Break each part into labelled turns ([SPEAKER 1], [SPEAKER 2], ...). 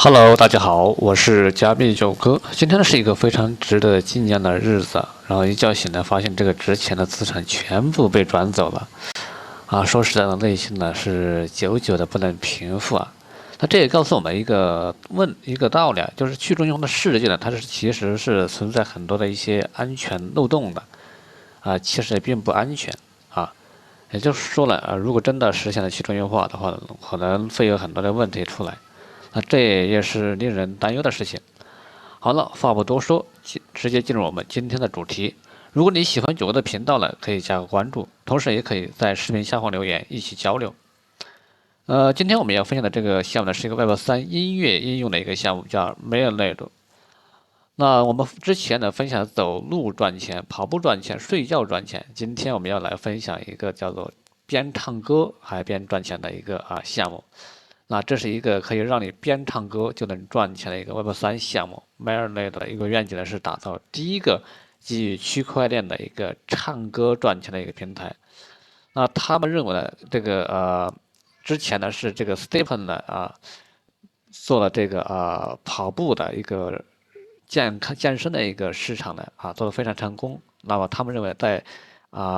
[SPEAKER 1] Hello，大家好，我是加密九哥。今天呢是一个非常值得纪念的日子，然后一觉醒来发现这个值钱的资产全部被转走了啊！说实在的，内心呢是久久的不能平复啊。那这也告诉我们一个道理啊，就是去中心化的世界呢，其实是存在很多的一些安全漏洞的啊，其实也并不安全啊。也就是说呢，如果真的实现了去中心化的话，可能会有很多的问题出来。那这也是令人担忧的事情。好了，话不多说，直接进入我们今天的主题。如果你喜欢九哥的频道呢，可以加个关注，同时也可以在视频下方留言，一起交流。今天我们要分享的这个项目呢，是一个 Web3音乐应用的一个项目，叫 Mailnet。那我们之前呢分享走路赚钱、跑步赚钱、睡觉赚钱，今天我们要来分享一个叫做边唱歌还边赚钱的一个项目。那这是一个可以让你边唱歌就能赚钱的一个 Web3项目。Mailnet 的一个愿景呢是打造第一个基于区块链的一个唱歌赚钱的一个平台。那他们认为呢，之前呢是这个 Stephen 呢做了这个跑步的一个健身的一个市场呢做得非常成功。那么他们认为在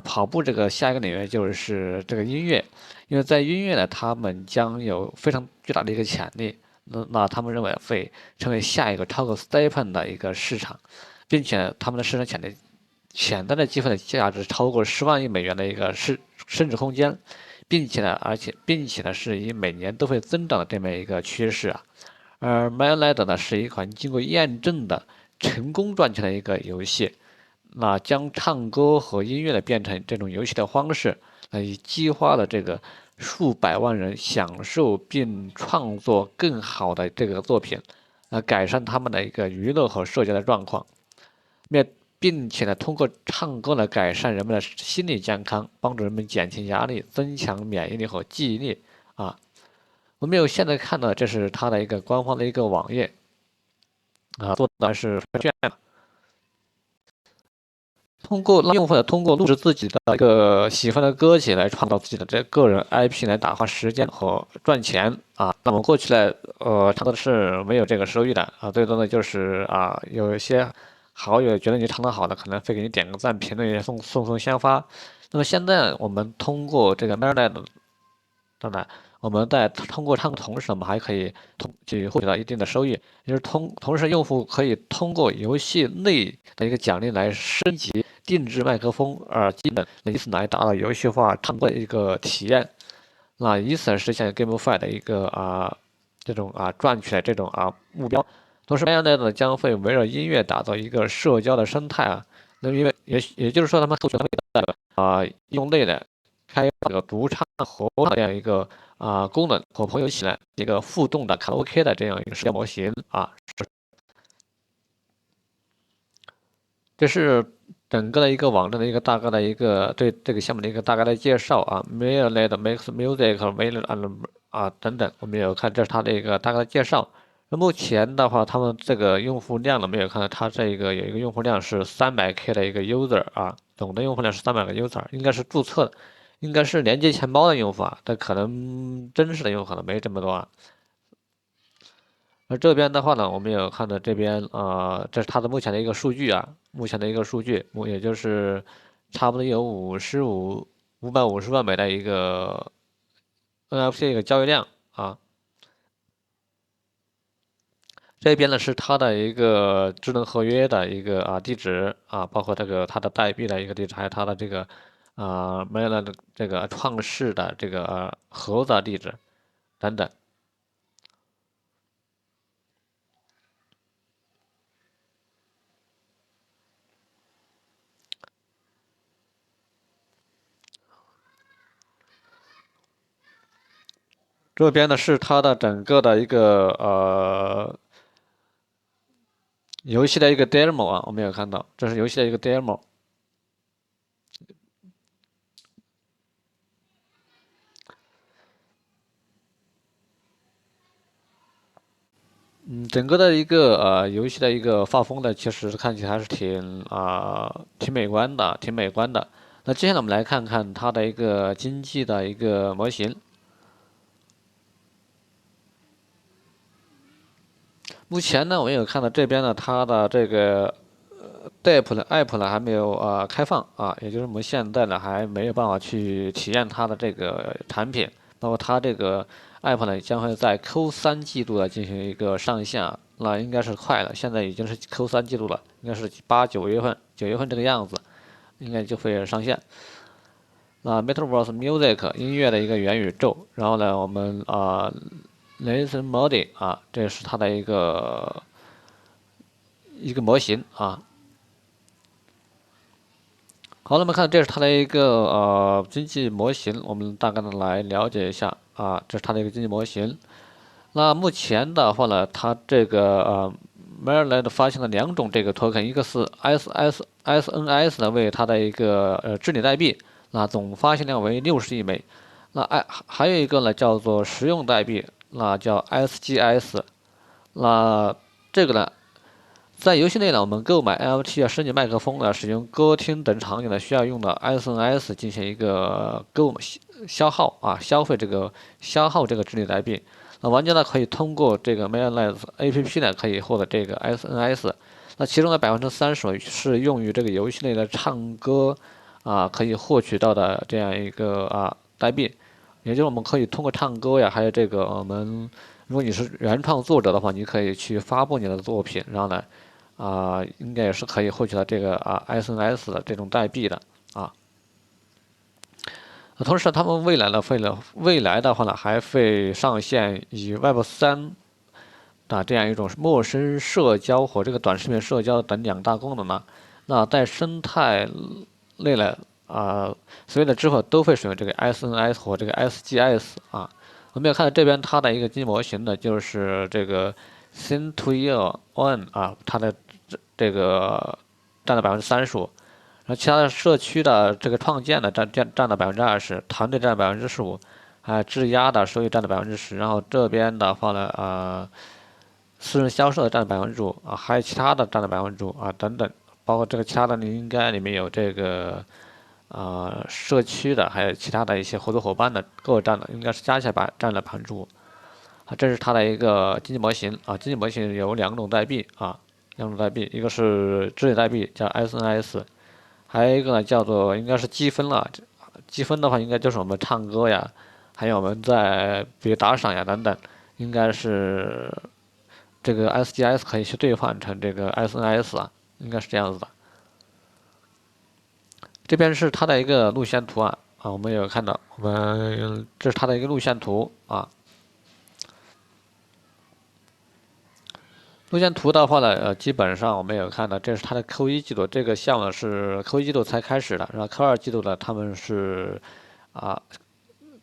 [SPEAKER 1] 跑步这个下一个领域就是这个音乐，因为在音乐呢，他们将有非常巨大的一个潜力。那他们认为会成为下一个超过 Stephen 的一个市场，并且他们的市场潜在的机会的价值超过10万亿美元的一个升值空间，并且呢是以每年都会增长的这么一个趋势啊。而 MaiLight 呢是一款经过验证的成功赚钱的一个游戏。那将唱歌和音乐的变成这种游戏的方式，以激发了这个数百万人享受并创作更好的这个作品，改善他们的一个娱乐和社交的状况，并且呢，通过唱歌来改善人们的心理健康，帮助人们减轻压力，增强免疫力和记忆力啊。我们有现在看到，这是它的一个官方的一个网页做的是非常炫的。用户呢，通过录制自己的一个喜欢的歌曲来创造自己的这个人 IP，来打发时间和赚钱啊。那么过去呢，唱歌是没有这个收益的啊，最多的就是有一些好友觉得你唱得好的，可能会给你点个赞、评论也送鲜花。那么现在我们通过这个 m e r l i t 当然，我们在通过唱的同时，我们还可以去获取到一定的收益，也就是同时用户可以通过游戏内的一个奖励来升级定制麦克风耳机等，以此来达到游戏化唱歌的一个体验，那以此实现 GameFi 的一个这种赚取的这种目标。同时 m a 呢将会围绕音乐打造一个社交的生态那因为也就是说，他们授权的应用内的开发这个独唱合唱这样一个功能，和朋友一起来一个互动的卡拉 OK 的这样一个社交模型这是整个的一个网站的一个大概的一个对这个项目的一个大概的介绍Mailnet makes music available and 等等，我们有看这是它的一个大概的介绍。那目前的话，他们这个用户量呢，没有看到它这个有一个用户量是300K 的一个 user 总的用户量是300个 user，应该是注册的，应该是连接钱包的用户但可能真实的用户可能没这么多而这边的话呢，我们有看到这边这是它的目前的一个数据目前的一个数据，也就是差不多有550万枚的一个 NFT 一个交易量这边呢是它的一个智能合约的一个地址包括这个它的代币的一个地址，还有它的这个没了的这个创世的这个盒子地址等等。这边呢是它的整个的一个游戏的一个 demo 我们有看到，这是游戏的一个 demo。整个的一个游戏的一个画风呢，其实看起来还是挺美观的，挺美观的。那接下来我们来看看它的一个经济的一个模型。目前呢，我也有看到这边呢，它的这个app 呢还没有开放啊，也就是我们现在呢还没有办法去体验它的这个产品，包括它这个 app 呢将会在 Q3季度的进行一个上线啊，那应该是快了，现在已经是 Q3季度了，应该是8、9月份，9月份这个样子，应该就会上线。那 Metaverse Music 音乐的一个元宇宙，然后呢，我们Listen Modi 啊，这是它的一个模型啊。好，那么看这是它的一个经济模型，我们大概的来了解一下啊，这是它的一个经济模型。那目前的话呢，它这个Maryland 发行了2种这个 token，一个是 SNS 呢为它的一个治理代币，那总发行量为60亿枚。那还有一个呢叫做实用代币，那叫 SGS。那这个呢，在游戏内呢，我们购买 NFT 啊、升级麦克风呢、使用歌厅等场景呢，需要用到 SNS 进行一个消费消耗这个治理代币。那玩家呢可以通过这个 Mainline APP 呢，可以获得这个 SNS。那其中的30%是用于这个游戏内的唱歌可以获取到的这样一个代币，也就是我们可以通过唱歌呀，还有这个如果你是原创作者的话，你可以去发布你的作品，然后呢应该也是可以获取到这个SNS 的这种代币的啊。同时，他们未来的话呢，还会上线以 Web3这样一种陌生社交和这个短视频社交等2大功能呢。那在生态内呢，所有的支付都会使用这个 SNS 和这个 SGS 啊。我们要看到这边它的一个经济模型呢，就是这个 Century One 啊，它的这个占了35%，然后其他的社区的这个创建的占了20%，团队占了15%，质押的收益占了10%，然后这边的话呢，私人销售的占了5%啊，还有其他的占了5%啊等等，包括这个其他的应该里面有这个社区的，还有其他的一些合作伙伴的各占了，应该是加起来占了5%啊，这是它的一个经济模型啊，经济模型有2种代币啊，一个是治理代币叫 SNS。还有一个呢，叫做应该是积分了。积分的话，应该就是我们唱歌呀，还有我们在比如打赏呀等等，应该是这个 SGS 可以去兑换成这个 SNS 啊，应该是这样子的。这边是它的一个路线图我们有看到，这是它的一个路线图啊。路线图的话呢，基本上我们有看到，这是它的 Q1季度，这个项目是 Q1季度才开始的，然后 Q2季度呢，他们是啊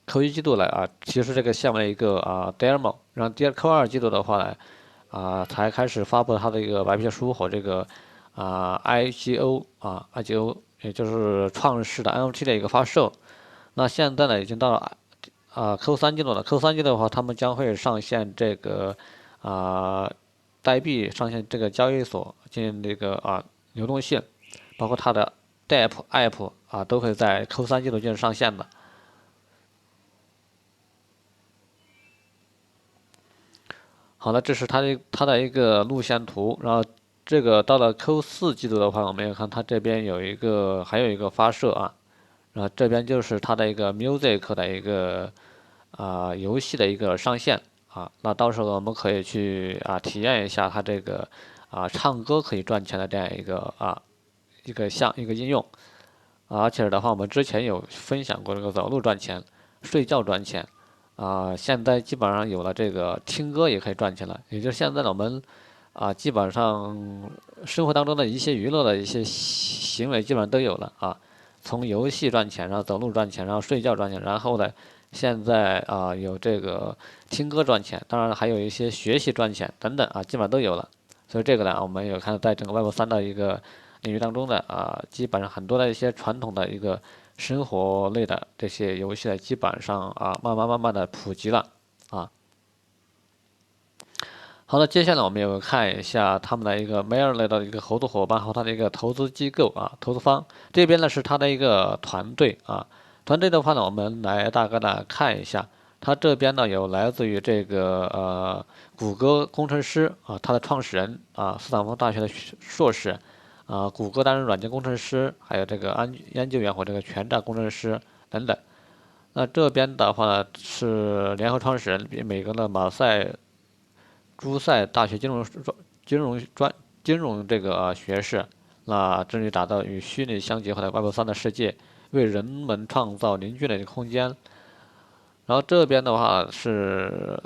[SPEAKER 1] Q1季度呢其实这个项目的一个demo，然后Q2季度的话呢才开始发布它的一个白皮书和这个IGO，也就是创世的 NFT 的一个发售。那现在呢已经到了Q3季度了，Q3季度的话，他们将会上线这个代币上线这个交易所进行这个流动性，包括它的 app 都会在 Q3季度进行上线的。好了，这是它的一个路线图，然后这个到了 Q4季度的话，我们要看它这边还有一个发射然后这边就是它的一个 music 的一个游戏的一个上线那到时候我们可以去体验一下它这个唱歌可以赚钱的这样一个应用而且的话，我们之前有分享过这个走路赚钱、睡觉赚钱现在基本上有了这个听歌也可以赚钱了，也就是现在呢我们基本上生活当中的一些娱乐的一些行为基本上都有了从游戏赚钱，然后走路赚钱，然后睡觉赚钱，然后呢，现在有这个听歌赚钱，当然还有一些学习赚钱等等基本上都有了。所以这个呢，我们有看到在整个 Web3的一个领域当中的基本上很多的一些传统的一个生活类的这些游戏呢，基本上慢慢的普及了好的，接下来我们也会看一下他们的一个 Maryland 的一个合作伙伴和他的一个投资机构投资方这边呢是他的一个团队团队的话呢，我们来大概的看一下，它这边呢有来自于这个谷歌工程师啊，它的创始人啊，斯坦福大学的硕士啊，谷歌担任软件工程师，还有这个研究员和这个全站工程师等等。那这边的话呢是联合创始人美国的马赛诸塞大学金融专金融这个学士，那致力打造与虚拟相结合的 Web3的世界，为人们创造凝聚的空间。然后这边的话是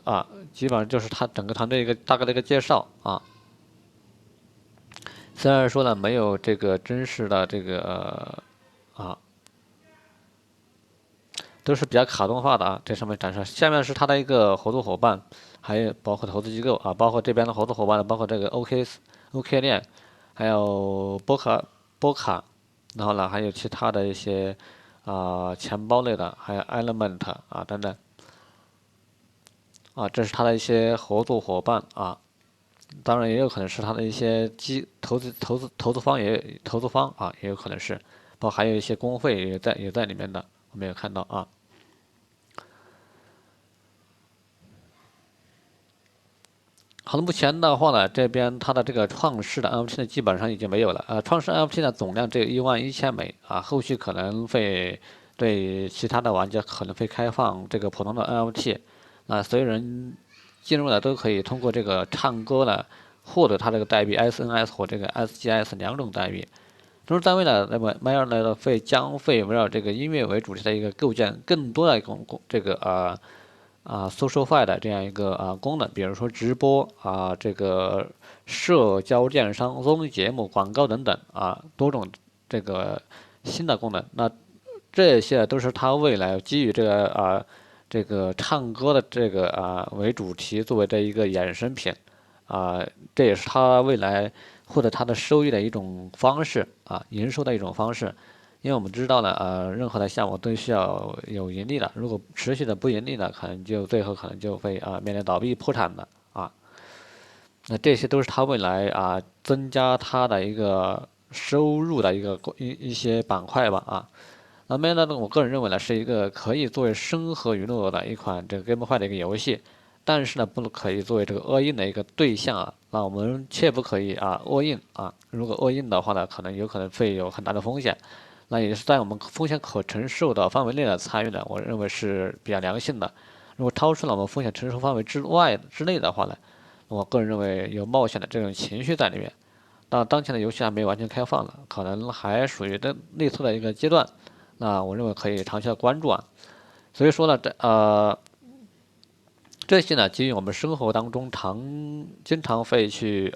[SPEAKER 1] 基本上就是他整个团队一个大概的一个介绍啊。虽然说呢没有这个真实的这个都是比较卡通化的啊，这上面展示。下面是他的一个合作伙伴，还有包括投资机构啊，包括这边的合作伙伴包括这个 OK 链，还有波卡，然后呢还有其他的一些钱包类的，还有 Element 啊等等啊，这是他的一些合作伙伴啊。当然也有可能是他的一些投资方啊，也有可能是，包括还有一些公会也在里面的，我们有看到啊。好的，目前的话呢，这边它的这个创世的 NFT 呢，基本上已经没有了。创世 NFT 呢总量只有11000枚啊，后续可能会对其他的玩家可能会开放这个普通的 NFT，所有人进入呢都可以通过这个唱歌呢获得它这个代币 SNS 或这个 SGS 两种代币。中枢单位呢，那么 Mayer 呢将会围绕这个音乐为主题的一个构建更多的这个SocialFi 的这样一个功能，比如说直播这个社交电商、综艺节目、广告等等多种这个新的功能。那这些都是它未来基于这个唱歌的这个为主题作为这一个衍生品这也是它未来获得它的收益的一种方式营收的一种方式。因为我们知道呢，任何的项目都需要有盈利的，如果持续的不盈利呢，可能就最后可能就会面临倒闭破产的那这些都是它未来增加它的一个收入的一些板块吧那么呢，我个人认为呢，是一个可以作为生活娱乐的一款这个 GameFi 的一个游戏，但是呢，不可以作为这个 all in 的一个对象那我们切不可以all in如果 all in 的话呢，有可能会有很大的风险。那也是在我们风险可承受的范围内的参与呢，我认为是比较良性的。如果超出了我们风险承受范围之内的话呢，我个人认为有冒险的这种情绪在里面。当前的游戏还没有完全开放呢，可能还属于内测的一个阶段。那我认为可以长期的关注所以说呢，这些呢，基于我们生活当中经常会去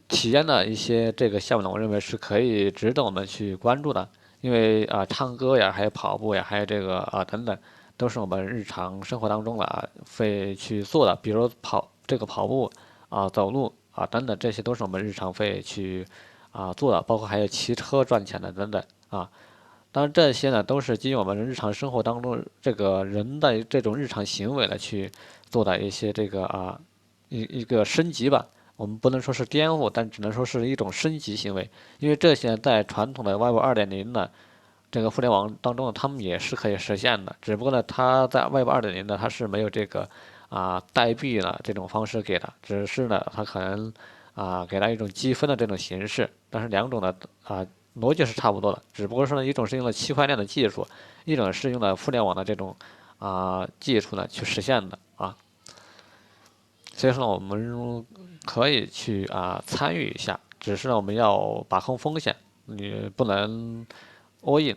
[SPEAKER 1] 体验的一些这个项目呢，我认为是可以值得我们去关注的。因为唱歌呀，还有跑步呀，还有这个等等，都是我们日常生活当中会去做的。比如跑步走路等等，这些都是我们日常会去做的。包括还有骑车赚钱的等等当然这些呢都是基于我们日常生活当中这个人的这种日常行为来去做的一些这个一个升级吧。我们不能说是颠覆，但只能说是一种升级行为。因为这些在传统的 Web 2.0的这个互联网当中，他们也是可以实现的。只不过呢，它在 Web 2.0的它是没有这个代币的这种方式给的，只是呢它可能给它一种积分的这种形式。但是两种的逻辑是差不多的，只不过说呢一种是用了区块链的技术，一种是用了互联网的这种技术呢去实现的所以说呢，我们可以去参与一下，只是呢我们要把控风险，你不能 all in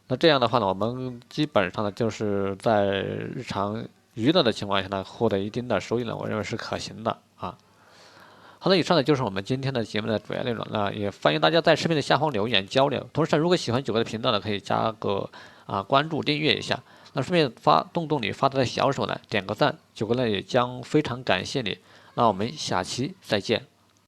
[SPEAKER 1] 那这样的话呢，我们基本上呢就是在日常娱乐的情况下呢，获得一定的收益呢，我认为是可行的好的，以上呢就是我们今天的节目的主要内容那也欢迎大家在视频的下方留言交流。同时，如果喜欢九哥的频道呢，可以加个关注订阅一下。那顺便动你发的小手呢，点个赞，九哥呢也将非常感谢你。那我们下期再见。